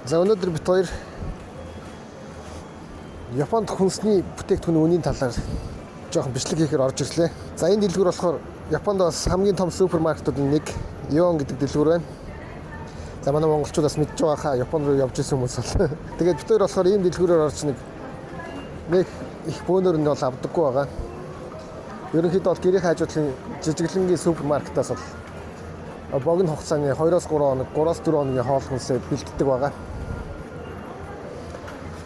За өнөөдөр бид хоёр Японд хүнсний бүтээгдэхүүний үнийн талаар жоохон бичлэг хийхээр орж ирлээ. За энэ дэлгүүр болохоор Японд бас хамгийн том супермаркетуудын нэг Ион гэдэг дэлгүүр байна. За манай монголчууд бас мэдж байгаа хаа Японд руу явж исэн хүмүүс бол. Тэгээд бид хоёр болохоор ийм дэлгүүрээр орж нэг их бөөнөр нь бол авдаггүй байгаа. Ерөнхийдөө бол гэрийн хажуудлын жижиглэнгийн супермаркетаас бол богино хугацааны 2-3 хоног, 3-4 хоногийн хоол хүнсээ бэлддэг байгаа.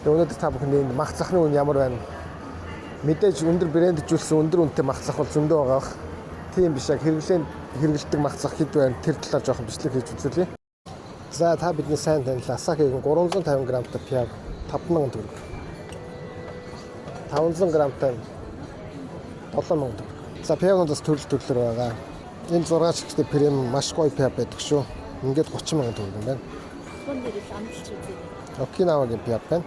Өнөөдөр та бүхэнд энэ мах цахны үн ямар байна? Мэдээж өндөр брэнджүүлсэн өндөр үнэтэй мах цах бол зөндөө байгаа. Тийм биш яг хэрэглэдэг мах цах хэд байна? Тэр талаар жоохон бичлэг хийж үзүүлье. За та бидний сайн танил Асакигийн 350 грамтай пиав 5000 төгрөг. 500 грамтай 7000 төгрөг. За пиавнуудаас төрлөөр байгаа. Энэ 6 шигтэй премиум маш гоё пиав байдаг шүү. Ингээд 30000 төгрөг юм байна. Японд ирэл амжилт үзээ. Окинавагийн пиав байна.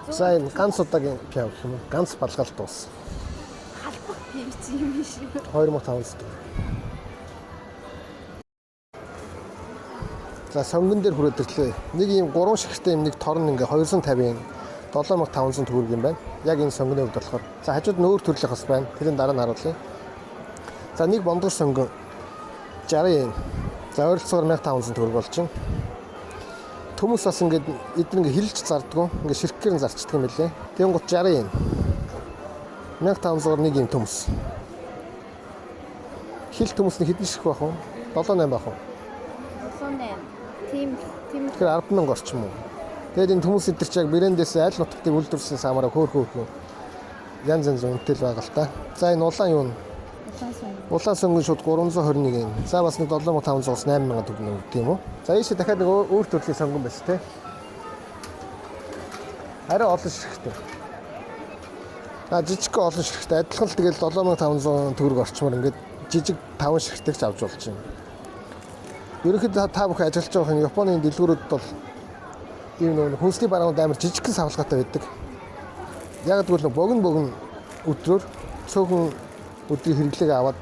За энэ ганц удаагийн пиав юм. Ганц балгалт дуус. Халбах пиав юм биш үү? 2500 төгрөг. За сонгон дээр хүрээд ирлээ. Нэг ийм 3 шигтэй юм нэг торн ингээ 250-ын 7500 төгрөг юм байна. Яг энэ сонгоны хувьд болохоор. За хажууд нь өөр төрлөх бас байна. Тэрийн дараа нь харуулъя. За нэг бондгор сонгон 60 yen. За ойролцоогоор 1500 төгрөг болж байна. Төмөс бас ингээд эдгээр ингээ хилж зардггүй. Ингээ ширхгээр нь зарчдаг юм билээ. Тэгэн гут 60 yen. 1500-аар нэг юм төмөс. Хил төмөс нь хэдэн ширхэг байх вэ? 7-8 байх уу? 7-8. Тийм. Тэгэхээр 100000 орчим уу. Тэгээд энэ төмөс эдгэр чи яг брэндээс аль нутгыг үйлдвэрлэсэн самаараа хөөхөө. Янз янз үнэтэй л байгаа л та. За энэ улаан юу вэ? Улаан сонгон шууд 321 yen. За бас нэг 7500-аас 8000 төгрөг тийм үү? За ийшээ дахиад нэг өөр төрлийн сонгон байсан те. Арай олон ширхэгтэй. Жижиг олон ширхэгтэй адилхан л тэгэл 7500 төгрөг орчмоор ингээд жижиг 5 ширхэгтэйг авч болж байна. Ерөнхийдөө та бүхэн ажиллаж байгаа хүн Японы дэлгүүрүүдэд бол ийм нэг хүнсний баруунууд амар жижигхэн савлгаатай байдаг. Яг тэгвэл богино өдрөөр цөөхөн өдрийн хэрэглээг аваад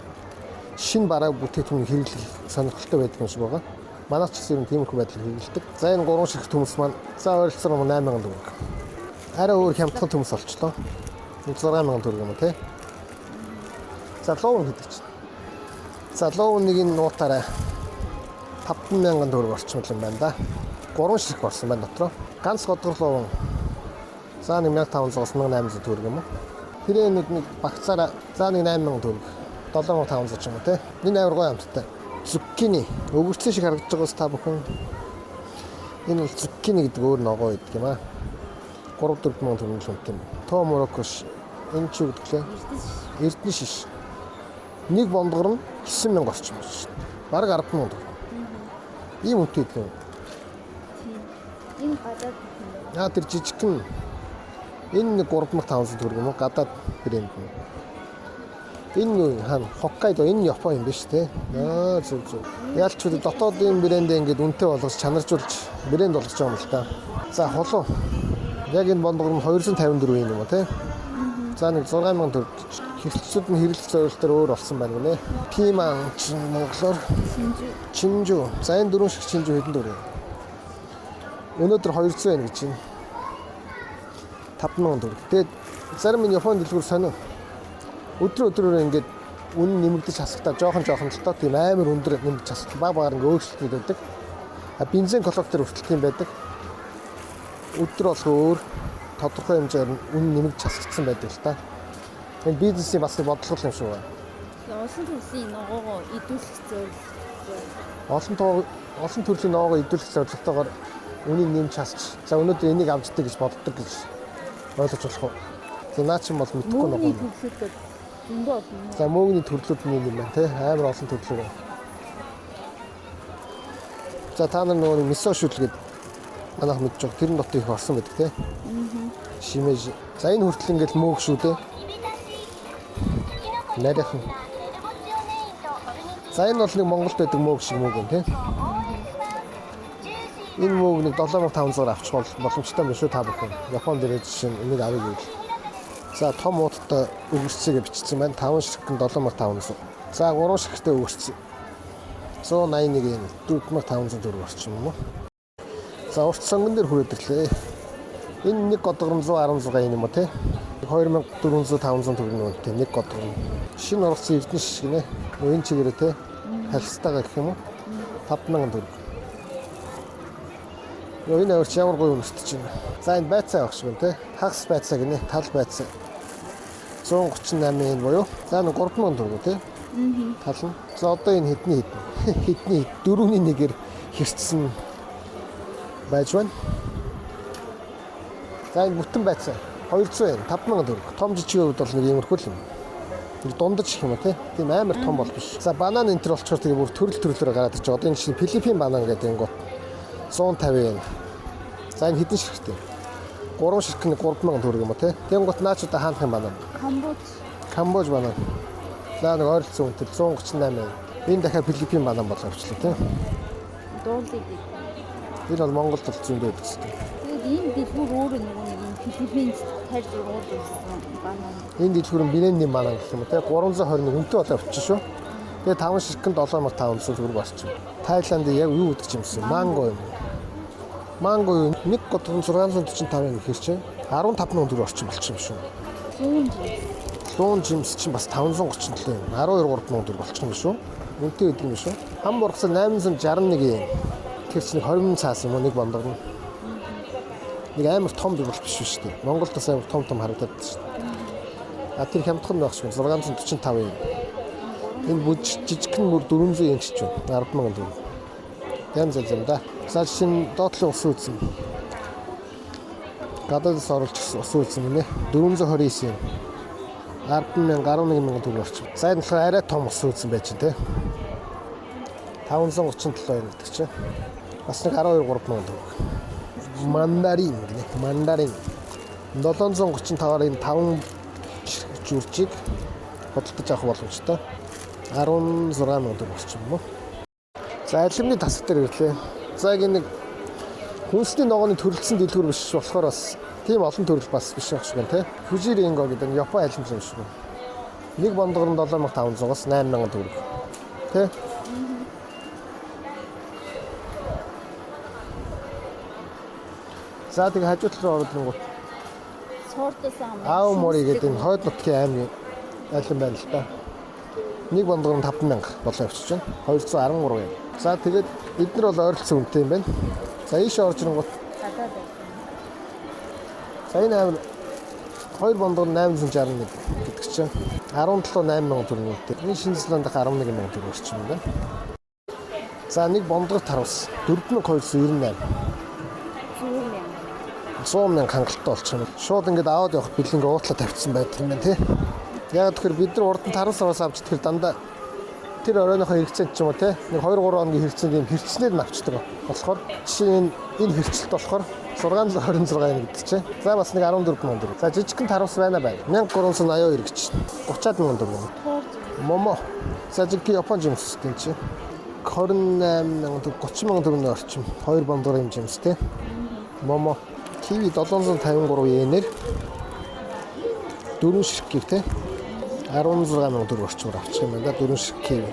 шинэ бараа бүтээгдэхүүн хэрэглэх сонирхолтой байдаг юм шиг байгаа. Манайч ч гэсэн тиймэрхүү байдлаар хэрэглэдэг. За энэ 3 ширхэг төмөс маань за ойролцоогоор 8000 төгрөг. Арай өөр хямдхан төмөс болчлоо. Нэг 6000 төгрөг юм тий. За луун гэдэг чинь. За луун нэг энэ нуутаараа 5000 төгрөг орчмол юм байна да. 3 ширхэг орсон байна дотроо. Ганц годгор луун. За 1500-аас 1800 төгрөг юм уу? Тэр нэг багцаараа за нэг 8000 төгрөг. 7500 ч юм уу те. Энэ амар гоё амттай. Цуккини. Өвөрцөн шиг харагдаж байгаас та бүхэн. Энэ бол цуккини гэдэг өөр ногоо гэдэг юм аа. 3-4 мянга төгрөг үнэтэй юм. Том морокош. Энэ ч юу гэдэг лээ? Эрдэнэ шиш. Нэг бондгор нь 9000 орчим байна шүү. Бараг 100000 төгрөг. Ийм үнэтэй юм. Энэ гадаад. Тэр жижигхэн. Энэ 3500 төгрөг юм уу? Гадаад брэнд нь. Энэ хаана Хоккайдо энэ Япон юм биш те. Зөв. Ялч үгүй дотоодын брэндээ ингээд үнэтэй болгож чанаржуулж брэнд болгож байгаа юм л та. За холоо. Яг энэ бондгор нь 254 юм уу те. За нэг 6000 төгрөг. Хэрэглэгчид нь хэрэглэх зорилтоор өөр болсон байна гинэ. Пиман монголоор чинжүү. За энэ 4 шиг чинжүү хэдэн төгрөг? Өнөөдөр 200 yen гэж байна. 5000 төгрөг. Тэгээд зарим энэ Японы дэлгүүр сонио. Өдрөөр ингээд үнэн нэмэгдэж хасагтаа жоохон л тоо тийм амар өндөр нэмэгдэж хасагт багаар ингээд өөрчлөлт байдаг. Бензин коллектор хүртэл тийм байдаг. Өдөр болох өөр тодорхой хэмжээгээр үнэн нэмэгдэж хасагдсан байдаг л та. Энэ бизнесийн бас нэг бодлого юм шиг байна. Олон төрлийн ногоогоо идүүлэх Олон зорилго. төрлийн ногоогоо идүүлэх зорилготойгоор үнийн нэмж хасч. За өнөөдөр энийг амждаг гэж боддог гэж ойлгож болох уу? За наа чинь бол мэдэхгүй ногоо. За мөнгөний төрлүүд нэг юм байна те. Амар олон төрлөө. За та нар нөгөө мисо шүтлгээд манайх мэдж байгаа. Тэр нь дотор их орсон байдаг те. Шимэж. За энэ хүртэл ингээд мөөг шүү те. Найрхан. За энэ бол нэг Монголд байдаг мөөг шиг мөөг юм те. Энэ мөөг нэг 7500-аар авчих боломжтой юм шүү та бүхэн. Японд ирээд жишээ нь энийг авъя гэвэл. За том ууттай өгөрцөйг бичсэн байна. 5 ширхэг 7500. За 3 ширхэгтэй өгөрцөй. 181 yen 4500 төгрөг орчим юм уу? За урт сонгон дээр хүрээд ирлээ. Энэ нэг годгорон 116 юм уу те? 2400 500 төгрөгийн үнэтэй нэг годгорон. Шинэ ургацсан эрдэнэ шишг нэ. Энэ чигээрээ те. Халстаага гэх юм уу? 5000 төгрөг. Юу энэ өөр ямар гоё өмсдөж байна. За энэ байцаа авах шиг байна те. Хагас байцаа гинэ. Тал байцаа. 138 yen буюу. За нэг 3000 төгрөг те. Тал нь. За одоо энэ хэдний 4-ний 1-ээр хэрцсэн байж байна. За энэ бүтэн байцаа 200 yen 5000 төгрөг. Том жижиг хувьд бол нэг иймэрхүү л юм. Нэг дундаж их юм уу те. Тийм амар том бол биш. За банан энэ төр болчихоор тэгээ бүр төрөлөөр гараад ирчих. Одоо энэ чинь Филиппин банан гэдэг юм гоо 150 yen. За энэ хэдэн ширхтээ? 3 ширхэг нь 3000 төгрөг юм уу те. Тэнгуут наач удаа хаанах юм банан? Камбож банан. За нэг ойролцоо үнэтэй 138 yen. Энэ дахиад Филиппин банан болоо авчлаа те. Дуулыг. Энэ бол Монголд бол зөндөө байдаг шүү дээ. Тэгээд энэ дэлгүүр өөрөө нэг юм Филиппинд тарж уулуулсан банан. Энэ дэлгүүр нь бинэний банан гэх юм уу те. 321 үнэтэй болоо авчих шүү. Тэгээд 5 ширхэг нь 7500 төгрөг болчих. Тайланд яг юу гэдэг юм бэ? Манго юм. Манго нэг годгон 645 yen гэхэр чинь 15000 төгрөг орчим болчих юм шүү. Луун жимс чинь бас 537 yen. 12-3000 төгрөг болчих юм шүү. Үнэтэй гэдэг юм шүү. Хам бургасаа 861 yen. Тэр чинь 20 цаас юм уу нэг бондор нь. Нэг амар том бий бол биш шүү дээ. Монголд бас амар том харагдаад байна шүү дээ. А тэр хямдхан байх шиг 645 yen. Энэ жижигхэн мөр 400 yen ч ч байна. 100000 төгрөг. Янз янз юм да. За чинь доотлын ус үзэн. Гадаадас оруулж ус үзэн нэ 429 yen. 10,000 11,000 төгрөг орчих. За энэ болохоор арай том ус үзэн байж байна те. 537 yen гэдэг чинь. Бас нэг 12-3000 төгрөг. Мандарин гэнэ. Мандарин 735-аар энэ 5 жүрчиг бодлож авах боломжтой. 16,000 төгрөг орчих юм уу? За алимны тасаг дээр ирлээ. За ингэ нэг хүнсний ногооны төрөлцсөн дэлгүүр биш болохоор бас тийм олон төрөл бас биш байх шиг байна те. Фужиринго гэдэг нь Япон алим юм шиг байна. Нэг бондгор нь 7500-аас 8000 төгрөг. Тэ? За тэгээ хажууд руу ороод нэг Сортосан. Аомори гэдэг энэ хойд нутгийн аймгийн алим байна л да. Нэг бондгор нь 5000 болоо авчиж байна. 213 yen. За тэгээд эдгээр бол ойролцоо үнэтэй юм байна. За ийш орж ирэнгүүт. За энэ амар 2 бондгор 861 гэдэг чинь 17,8000 төгрөг үнэтэй. Энэ Шинэ Зеландд 11,000 төгрөг орчим юм байна. За нэг бондгорт харуус 4298. 100,000 хангалттай болчих юм. Шууд ингээд аваад явах бэлэнгээ уутлаа тавьчихсан байдаг юм байна тий. Яг тэгэхээр бид нар урд нь таран саваас авч тэгэхээр дандаа тэр оройнохоо хэрэгцээнд ч юм уу те нэг 2 3 хоногийн хэрэгцээнд юм хэрэгцнээр нь авчдаг. Болохоор жишээ нь энэ хэрэгцэлт болохоор 626 yen гэдэг чинь. За бас нэг 14,000 төгрөг. За жижигхэн тарвас байна бай. 1382 гэж. 30,000 төгрөг. Момо. За жижиг Япон жимс гэдэг чинь 28,000 төгрөг 30,000 төгрөгийн орчим. 2 бондорын жимс те. Момо. Киви 753 yen-ээр 4 ширхэг те. 16,000 төгрөг орчмоор авчих юм байна да 4 ширхэг киви.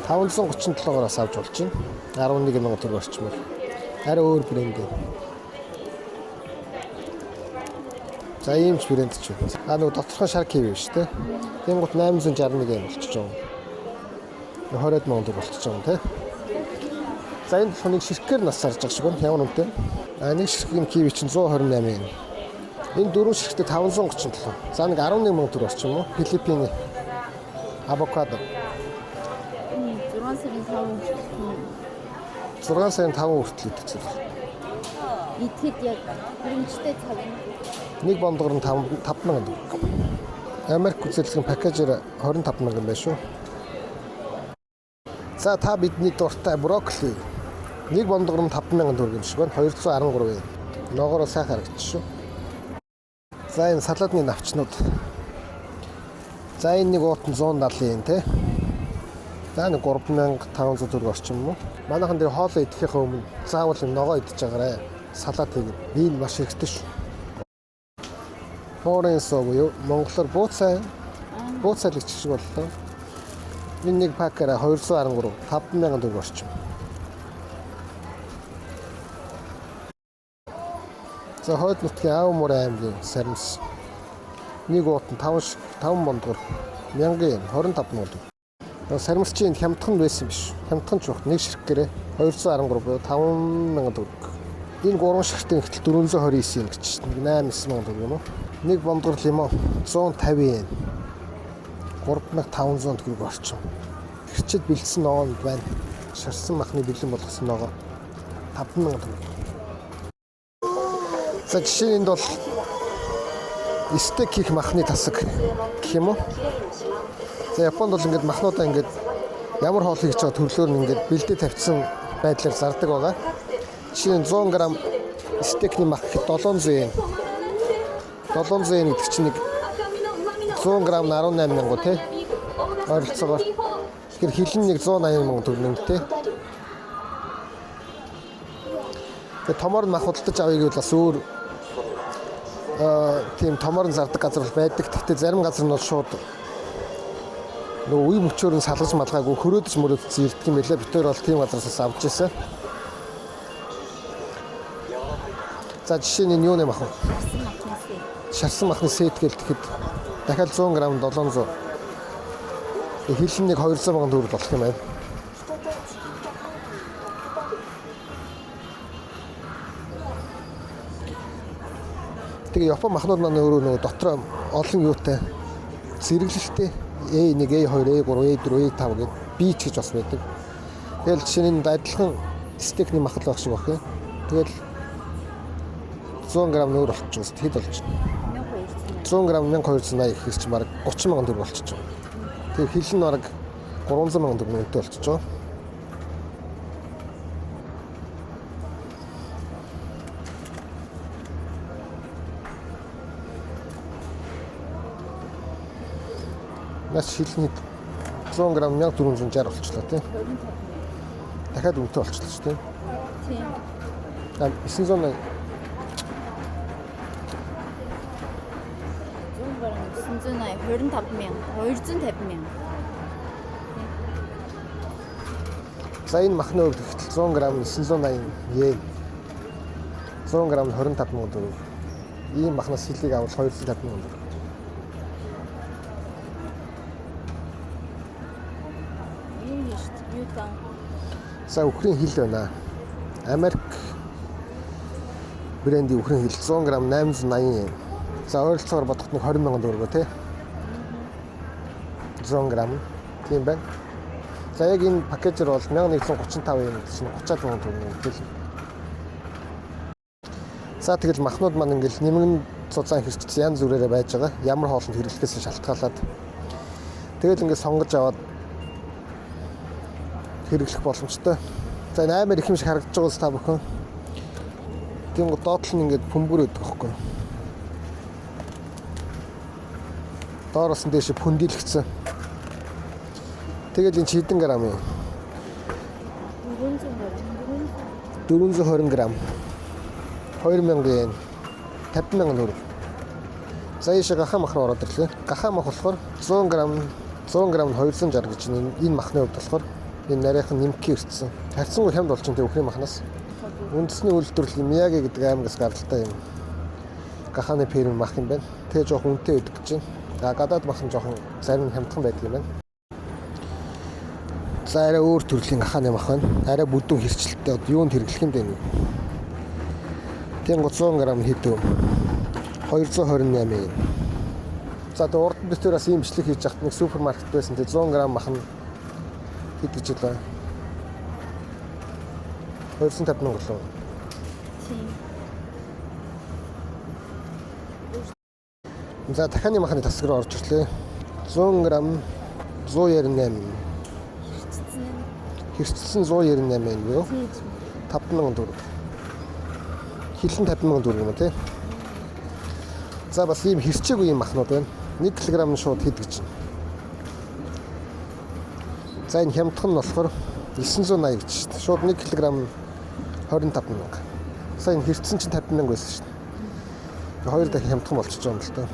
537-аас авч болж байна. 11,000 төгрөг орчмоор. Арай өөр брэнд. За ийм ч брэнд ч байна. А нэг доторхон шар киви биш те. Тэнгуут 861 yen болчих жоом. 20,000 төгрөг болчих жоом те. За энэ нэг ширхгээр нас сарж байгаа шиг байна. Ямар үнэтэй? А нэг ширхгийн киви чинь 128 yen. Энэ 4 ширхтээ 537. За нэг 11,000 төгрөг орчих юм уу? Филиппиний авокадо. 6 сарын 5 хүртэл идэх зүйл. Идэхэд яг хөрөмжтэй цаг нь. Нэг бондгор нь 5,000 төгрөг. Америк үзүүлэлтийн пакэжээр 25,000 байна шүү. За та бидний дуртай брокколи. Нэг бондгор нь 5,000 төгрөг юм шиг байна. 213 yen. Ногоороо сайхан харагдчих шүү. За энэ салаадны навчнууд. За энэ нэг уут нь 170 yen те. За нэг 3,500 төгрөг орчим юм уу? Манайхан дээр хоолоо идэхийнхээ өмнө заавал ногоо идэж байгаарэ. Салат хийгээд би маш хэрэгтэй шүү. Форенсо буюу монголоор бууцай. Бууцай л гिच шиг боллоо. Энэ нэг пакаараа 213 5,000 төгрөг орчим. За хойд нутгийн Аавмор аймгийн саримс. Нэг уут нь 5 мондгор 1000 25 төгрөг. Саримсчийн хямдхан байсан биш. Хямдхан ч багт нэг ширхгээрээ 213 буюу 5000 төгрөг. Энэ 3 ширхтийн ихтэл 429 yen гэж 8-9 төгрөг юм уу? Нэг бондгор лимон 150 yen. 3500 төгрөг орчим. Хэрчэд бэлдсэн ногоо байна. Шарсан махны бэлэн болгосон ногоо 5000 төгрөг. За жишээ нь бол стейк хийх махны тасаг гэх юм уу? За Японд бол ингээд махнуудаа ингээд ямар хоол хийж байгаа төрлөөр нь ингээд бэлдээ тавьсан байдлаар зардаг байгаа. Жишээ нь 100 г стейкний мах гэхэд 700 yen. 700 yen гэдэг чинь нэг 100 г нь 18000 тий. Ойролцоогоор. Тэгэхээр хилэн нэг 180,000 төгрөг тий. Тэгээ томоор мах худалдаж авъя гэвэл бас өөр тийм томоор зардаг газар бол байдаг. Гэхдээ зарим газар нь бол шууд нөгөө үе мөчөөр нь салгаж малгаагүй хөрөөдөж мөрөөдөж ирдэг юм байлаа. Бид хоёр бол тийм газараас авч ирсэн. За жишээ нь юу нэмэх вэ? Шарсан махны сет гэлтэхэд дахиад 100 г 700. Хилэн нэг 200,000 төгрөг болох юм байна. Тэгээ Япон махнууд маань өөрөө нөгөө дотроо олон юутай зэрэглэлтэй A1, A2, A3, A4, A5 гэдэг бич гэж бас байдаг. Тэгэл жишээ нь адилхан стейкний мах л байх шиг байна. Тэгэл 100 г нөр болчихсон. Хэд болж байна? 100 г 1280 гэхээс чи бараг 30,000 төгрөг болчихж байгаа. Тэгээ хилэн бараг 300,000 төгрөгтэй болчихж байгаа. Нас хилний 100 г 1460 болчихлоо тийм. Дахиад үнэтэй болчихлоо шүү тийм. Тийм. 980 250,000. За энэ махны хувьд ихтэл 100 г 980 yen. 100 г 25,000 төгрөг. Ийм махнаас хилийг авал 250,000 төгрөг. За үхрийн хил байна. Америк брендийн үхрийн хил 100 г 880 yen. За ойролцоогоор бодоход нэг 20,000 төгрөг тий. 100 г тийм байна. За яг энэ пакэжээр бол 1135 yen гэж чинь 30,000 төгрөг гэл. За тэгэл махнууд маань ингээл нэмгэн цуцаан хэрчсэн янз бүрээрээ байж байгаа. Ямар хоолнд хэрэглэхээс шалтгаалаад тэгэл ингээд сонгож аваад хэрэглэх боломжтой. За энэ амар их юм шиг харагдаж байгаас та бүхэн. Тийм гоо доотлол нь ингээд пүмбүр өгдөг байхгүй. Доороос нь дээш пүндилгцэн. Тэгэл энэ чидэн грамм юм. 420 г. 2000 yen. 50,000 төгрөг. За ийшээ гахаа мах руу ороод ирлээ. Гахаа мах болохоор 100 г 260 гэж энэ махны хувьд болохоор энэ нарийнхан нэмки ирсэн. Тавцсангүй хямд болж байгаа үхрийн махнаас. Үндэсний үйлдвэрлэл Мияги гэдэг аймагаас гаралтай юм. Гахааны ферм мах юм байна. Тэгээ жоох үнэтэй өгдөг гэж байна. Гадаад мах нь жоохон зарим хямдхан байдаг юм байна. За арай өөр төрлийн гахааны мах байна. Арай бүдүүн хэрчэлтэй юунд хэрэглэх юм бэ? Тийм 100 г хэдүү 228 yen. За тэгээ урд битүүр бас ийм бичлэг хийж яхад нэг супермаркет байсан. Тэгээ 100 г мах нь хэд гэж байлаа? 250,000 лөө. Тийм. За дахианы махны тасаг руу орж ирлээ. 100 г 198. Хэрчсэн 198 yen юу? 50,000 төгрөг. Хилэн 50,000 төгрөг юм тий. За бас ийм хэрчээгүй юм махнууд байна. 1 кг нь шууд хэд гэж байна. За энэ хямдхан нь болохоор 980 гэж шүү дээ. Шууд 1 кг 25,000. За энэ хэрчсэн чинь 50,000 байсан шүү дээ. Хоёр дахин хямдхан болчихж байгаа юм л та.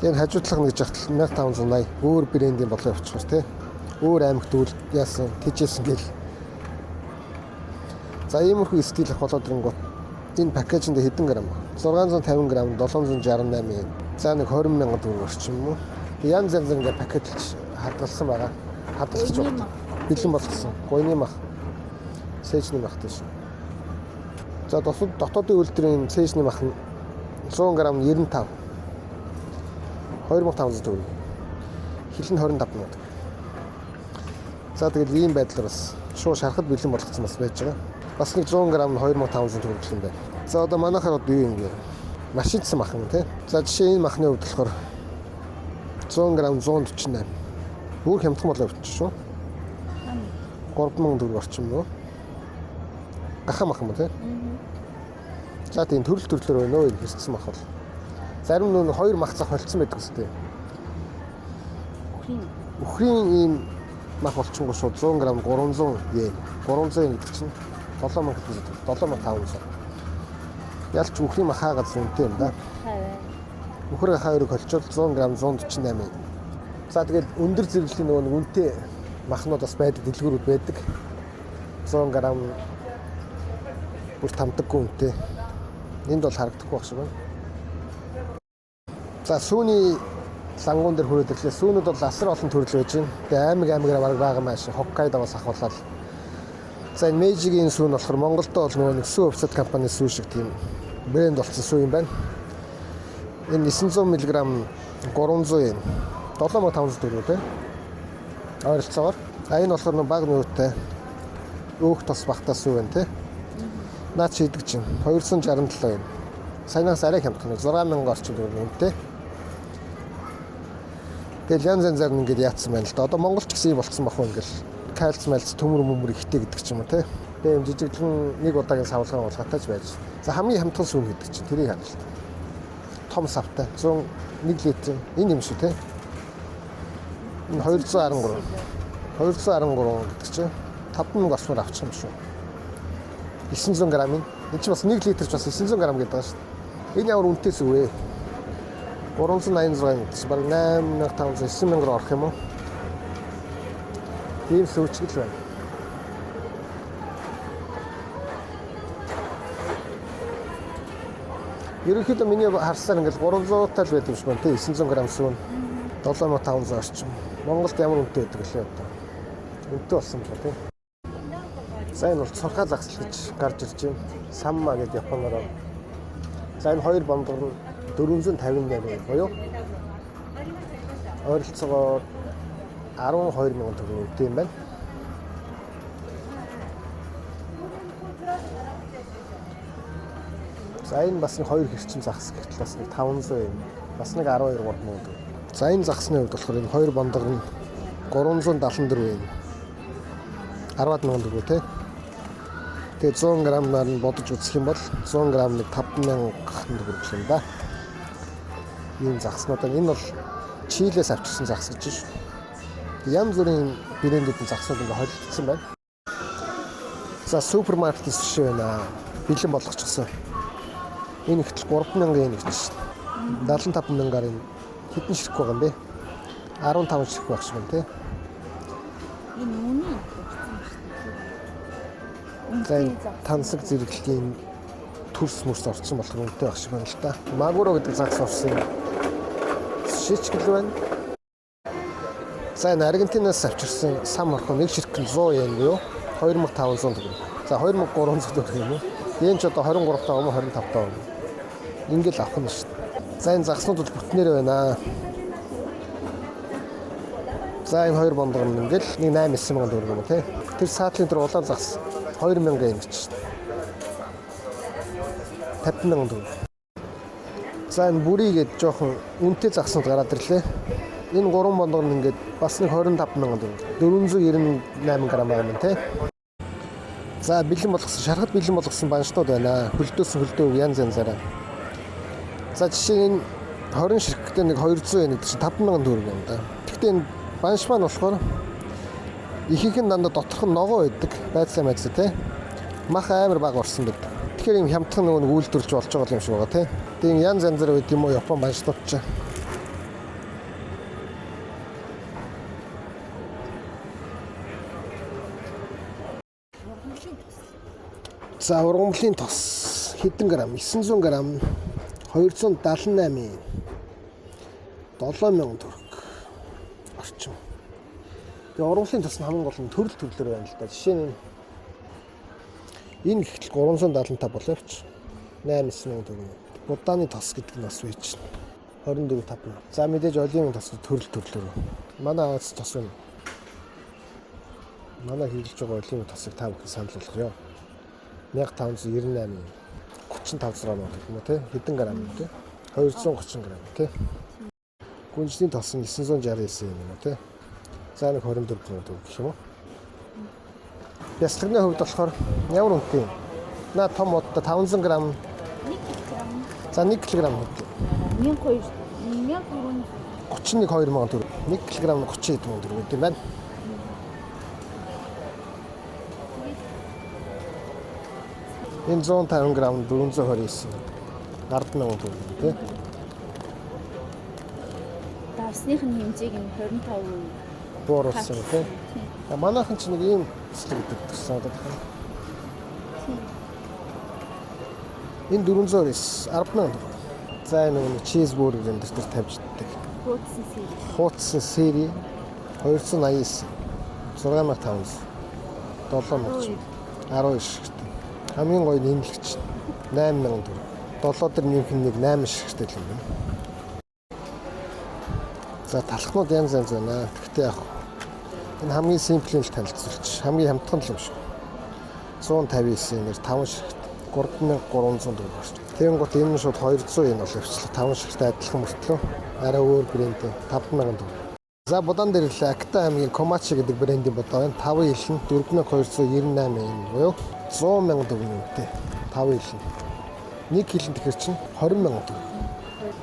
Энэ хажуудлага нэг жахтал 1580 өөр брендийн бодлого явуучих тий. Өөр аймагт үл яасан тийжсэн гэл. За иймэрхүү стил болоод ирэнгүүт Энэ пакэжинд хэдэн грамм? 650 грамм 768 yen. За нэг 20 мянган төгрөг орчим юм уу? Янз янз ингээ пакетлж хадгалсан байгаа. Хадгалж байна. Бэлэн болгосон. Гойны мах. Сээжний мах тийш. За дотоодын үйлдвэрийн сээжний мах нь 100 грамм 95. 2500 төгрөг. Хил нь 25 минут. За тэгэл ийм байдлаар бас шууд шарахад бэлэн болгоцсон бас байж байгаа. Бас нэг 100 грамм 2500 төгрөг юм байна. За одоо манайхаар одоо юу юм бэ? Машинцсан мах юм тий. За жишээ энэ махны хувьд болохоор 100 грамм 148. Бүр хямдхан болоо өвчих шүү. 3000 төгрөг орчим нөө. Гахаа мах юм тий. За тийм төрөл төрлөөр байна өө хэрцсэн мах бол. Зарим нь 2 мах цах холцсон байдаг үстэй. Үхрийн ийм мах болчихгоо шууд 100 грамм 300 yen. 300 yen гэдэг чинь 7000 төгрөг. 7500. Ялч үхрийн мах хаагаад үнэтэй юм да. Үхрийн хаярыг холчвол 100 грамм 148 yen. За тэгэл өндөр зэрэглэлийн нөгөө нэг үнэтэй махнууд бас байдаг, дэлгүүрүүд байдаг. 100 грамм бүр тамдаггүй үнэтэй. Энд бол харагдахгүй байх шиг байна. За сүүний лангуун дээр хүрээд ирлээ. Сүүнүүд бол асар олон төрөл байж байна. Тэгээ аймагаараа баг байгаа маш Хоккайдоос ахуулаад. За энэ Meiji-гийн сүүн болохоор Монголд бол нөгөө нэг сүү хувьцат компани сүү шиг тийм брэнд болсон сүү юм байна. Энэ 900 мг 300 yen. 7500 төгрөг тий. Ойролцоогоор. А энэ болохоор нэг баг нүүртэй өөх тос багтаа сүү байна тий. Наад чи идэг чинь 267 yen. Саянаас арай хямдхан 6000 орчим төгрөг үнэтэй. Тэгэл янз янзаар ингээд яатсан байна л да. Одоо Монголч гэсэн юм болцсон бах уу ингээл кальц малц төмөр мөмөр ихтэй гэдэг ч юм уу те. Тэгээ юм жижиглэн нэг удаагийн савлгаан болготойч байж. За хамгийн хямдхан сүүн гэдэг чинь тэрийг харна л да. Том савтай 101 литр энэ юм шүү те. Энэ 213 гэдэг чинь 5000 орчмоор авчих юм шүү. 900 грамм энэ чинь бас 1 литрч бас 900 грамм гэдэг байгаа шүү. Энэ ямар үнэтэй сүү вэ? 386 гэсэн баг 8500 9000 орох юм уу? Тийм сүүчгэл байна. Ерөнхийдөө миний харсаар ингээл 300 тал байдаг юм шиг байна тий 900 грамм сүүн 7500 орчим. Монголд ямар үнэтэй байдаг лээ одоо. Үнэтэй болсон юм байна тий. За энэ бол цурхаа лагсал гэж гарч ирж байна. Самма гэдэг японоор. За энэ хоёр бондор нь 458 буюу ойролцоогоор 12000 төгрөг үнэтэй юм байна. За энэ бас нэг 2 хэрчим загас гэтэл бас нэг 500 юм. Бас нэг 12 3000 төгрөг. За энэ загасны хувьд болохоор энэ хоёр бондор нь 374 юм. 10,000 төгрөг тий. Тэгээ 100 граммаар нь бодож үзэх юм бол 100 грамм нэг 5000 төгрөг юм да. Ийм загснууд энэ бол Чилээс авчирсан загас гэж шүү. Янз бүрийн брэндүүдийн загсууд ингээ холилдсон байна. За супермаркетээс жишээ байна. Бэлэн болгочихсон. Энэ ихтэл 3000 yen гэж шүү. 75000-аар энэ хэдэн ширхэг байгаа юм бэ? 15 ширхэг байх шиг байна тий. Энэ үний За тансаг зэрэглэлийн төрс мөрс орсон болохоор үнэтэй байх шиг байна л да. Магуро гэдэг загас орсон юм. Шичгэл байна. За энэ Аргентинаас авчирсан сам орхон нэг ширхэг 100 yen буюу 2500 төгрөг. За 2300 төгрөг юм уу? Yen ч одоо 23 таа юм уу 25 таа юм. Ингээл авах нь шүү дээ. За энэ загснууд бол бүтнээр байна. За энэ хоёр бондгор нь ингээл нэг 8-9 төгрөг юм уу тий. Тэр саатлын тэр улаан загас 2000 yen гэж шүү дээ. 50000 төгрөг. За энэ бүрийгээд жоохон үнэтэй загснууд гараад ирлээ. Энэ 3 бондгор нь ингээд бас нэг 25000 төгрөг. 498 грамм байгаа юм тий. За бэлэн болгосон, шархад бэлэн болгосон баншнууд байна. Хөлдөөг янз янзаараа. За жишээ нь 20 ширхэгтэй нэг 200 yen гэдэг чинь 5000 төгрөг юм да. Гэхдээ энэ банш маань болохоор ихэнх нь дандаа доторх нь ногоо байдаг. Байцлаа майцлаа тий. Мах амар баг орсон байдаг. Тэгэхээр юм хямдхан нэг үйлдвэрлэж болж байгаа юм шиг байгаа тий. Тийм янз янзаар байд юм уу Япон баншнууд ч. За ургамлын тос хэдэн грамм? 900 грамм 278 7000 төгрөг орчим. Тэгээ урамшлын тос нь хамгийн гол нь төрөл төрлөөр байна л да. Жишээ нь энэ гэтэл 375 боловч 8-9 төгрөг. Будааны тос гэдэг нь бас байж байна. 24-5. За мэдээж олимын тос төрөл төрлөөр. Манай ааз тос нь манай хийлж байгаа олимын тосыг та бүхэн санал болгоё. 1598 35 зураг гэх юм уу те хэдэн грамм юм те 230 грамм те гүнжлийн тос нь 969 юм уу те за нэг 24 төгрөг гэх юм уу яслагны хувьд болохоор ямар үнэтэй юм наа том удаа 500 грамм 1 кг. за 1 кг хөдлөө 1200 31 2000 төгрөг 1 кг 30 хэдэн төгрөг гэдэг юм байна. Энэ 150 грамм 429 10,000 төгрөг тий. Давсных нь хэмжээг нь 25% Бууруулсан тий. Манайхан ч нэг ийм төсөл гэдэг төсөл одоо байна. Энэ 429 10,000 төгрөг. За энэ нэг чизбургер энэ төр тавьж иддэг. хуудсан сэрэг. Хуудсан сери 289 6500 7,000 12 шигтэй. Хамгийн гоё нэмлэгч 8,000 төгрөг. 7 дээр нэмэх нь нэг 8 шигтэй л юм байна. За талхнууд янз янз байна. Гэхдээ яг энэ хамгийн симплийн л танилцуулж хамгийн хямдхан л юм шиг. 159-ээр 5 шигт 3,300 төгрөг гарч. Тэнгуут энэ нь шууд 200 yen бол явчлаа. 5 шигтэй адилхан мөртлөө арай өөр брэндтэй 5,000 төгрөг. За будаан дээр л Акта аймгийн Комачи гэдэг брендийн бодоо байна. 5 ил нь 4298 yen буюу 100,000 төгрөгтэй 5 ил нь 1 кг тэгэхээр чинь 20,000 төгрөг.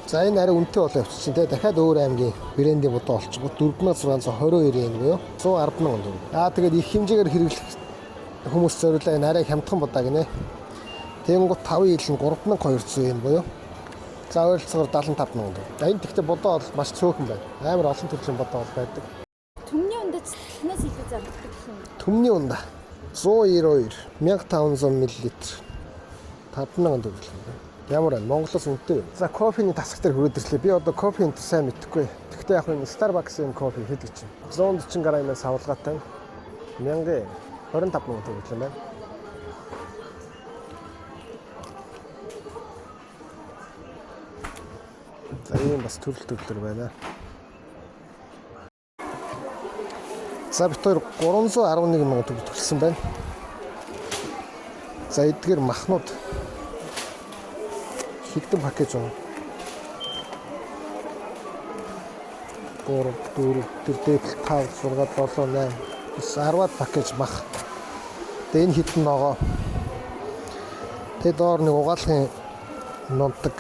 За энэ арай үнэтэй болоо явчихсан те дахиад өөр аймгийн брендийн бодоо олчихгоо 4622 yen буюу 110,000 төгрөг. Тэгээд их хэмжээгээр хэрэглэх хүмүүс зориулаа энэ арай хямдхан бодоо гинэ. Тэнгуут 5 ил нь 3,200 yen буюу за ойролцоогоор 75,000 төгрөг. Энэ тэгтээ бодоо бол маш цөөхөн байна. Амар олон төрлийн бодоо бол байдаг. Түмний ундаа цэцлэнээс илүү зардаг юм. Түмний ундаа 192 1500 мл 5,000 төгрөг. Ямар байна? Монголоос үнэтэй. За кофений тасаг дээр хүрээд ирлээ. Би одоо кофений сайн мэдэхгүй. Гэхдээ яг энэ Starbucks-ийн кофе хийдэг чинь 140 граммаас савлгаатай 1000 25,000 төгрөг юм байна. За ийм бас төрөл төрлөр байна. За бид хоёр 311,000 төгрөг төлсөн байна. За эдгээр махнууд хэдэн пакэж байна? 3 4 дээд 5 6 7 8 10-аад пакэж мах. Тэгээ энэ хэдэн ногоо. Тэгээ доор нэг угаалгын нундаг.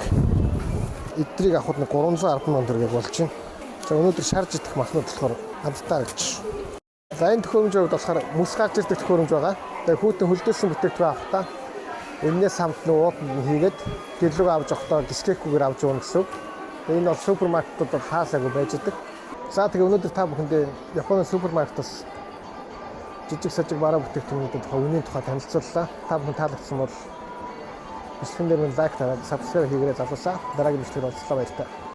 Эдрийг авахд нэг 310,000 төгрөг болж байна. За өнөөдөр шарж идэх махнууд болохоор хамтдаа гэж. За энэ төхөөрөмжийн хувьд болохоор мөс гарч ирдэг төхөөрөмж байгаа. Тэгээ хүүтэн хөлдөөсөн бүтээгдэхүүн авахдаа энэс хамт нэг ууданд нь хийгээд гэлэг авч явахдаа дискекүүгээр авч явна гэсэн үг. Энэ бол супермаркетууд бол хаасаагүй байж идэг. За тэгээ өнөөдөр та бүхэндээ Японы супермаркетаас жижиг сажиг бараа бүтээгдэхүүнүүдэд үнийн тухай танилцууллаа. Та бүхэн таалагдсан бол бичлэгэн дээр минь лайк тавиад subscribe хийгээрэй залуусаа. Дараагийн бичлэгээр уулзлаа баяр таа.